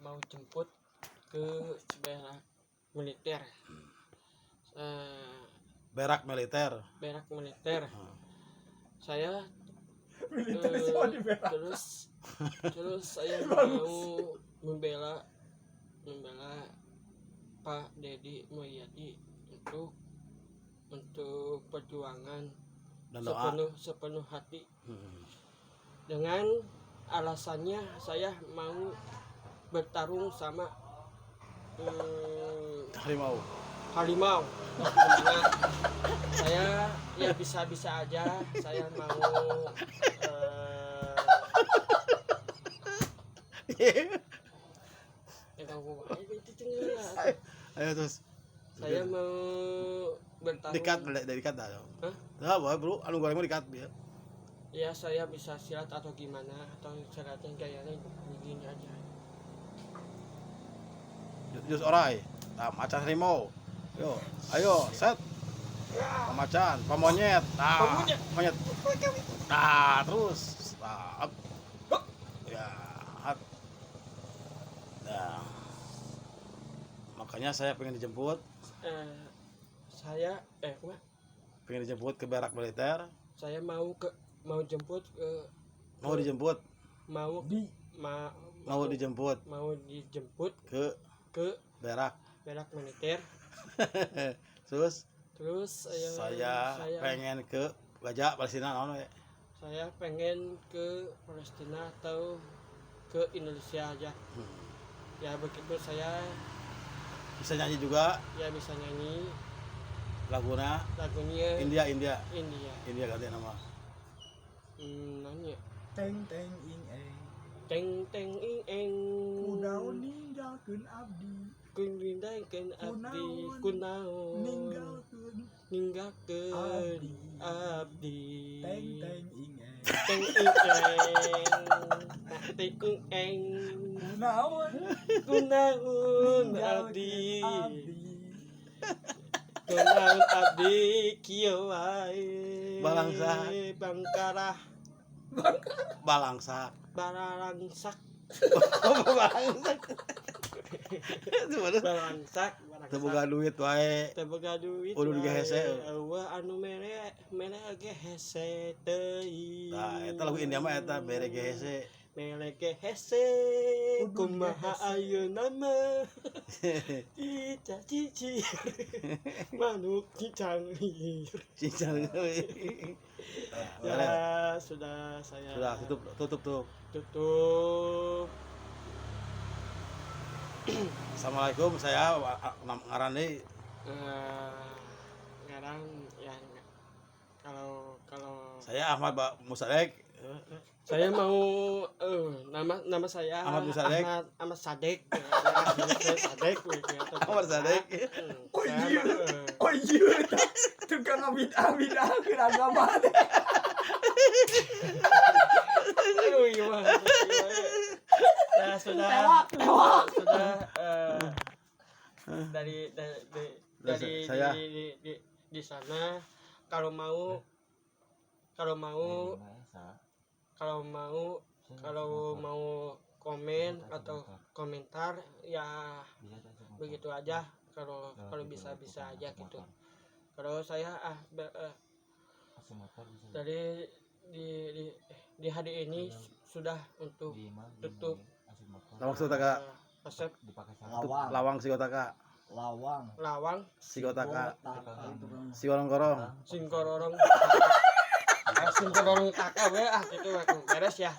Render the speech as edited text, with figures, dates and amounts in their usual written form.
mau jemput ke berak militer. Berak militer. Berak militer. Saya terus saya mau membela Pak Dedi Mulyadi untuk perjuangan Dan doa. sepenuh hati. Dengan alasannya saya mau bertarung sama harimau. Nah, saya ya bisa aja saya mau Ayo terus. Saya mau bertarung. Dikat dah. Hah? Nah, boleh bro, anu goreng mau dikat ya. Ya saya bisa silat atau gimana, atau silatnya kayaknya begini aja. Jus orai. Nah, macan harimau. Yo, ayo, set. Pemacan, pemonyet. Nah, monyet. Nah, terus. Nah, ya, hat. Nah. Makanya saya pengen dijemput. Pengen dijemput ke berak militer. Saya mau dijemput ke berak militer. Terus saya pengen ke Gaza Palestina naon we? Saya pengen ke Palestina atau ke Indonesia aja. Ya begitu, saya Bisa nyanyi juga. Ya bisa nyanyi Lagunya India ganti nama. Nanya. Teng teng ing eng. Kunaon ninggalkeun abdi. Kunaon ninggalkeun abdi. Teng teng ing eng. Kunaon abdi. Kunaon abdi kieu wae. Balangsak. Barangsak. Teboga duit wae. Udah digehese. Eueuh anu mere ge hese teuing. Nah, eta lagu India mah eta mere gehese. Mere gehese kumaha ayeuna mah. Cici. Manuk cicang. Ya, sudah saya. Sudah tutup. Assalamualaikum, saya ngaran deui. Ngarang ya kalau Saya Ahmad Musadek. saya mau nama saya Ahmad Musadek. Ahmad Sadek. Ahmad Sadek. Oh iya, tukang amit-amit akhir agama teh. Sudah dari saya di sana kalau mau komen atau komentar ya begitu aja, kalau bisa aja gitu. Kalau saya dari di hari ini sudah untuk tutup Lawang Sigotaka. resep Lawang Sigotaka. lawang Sigotaka. Sigorong-gorong. singkororong taka we gitu beres ya.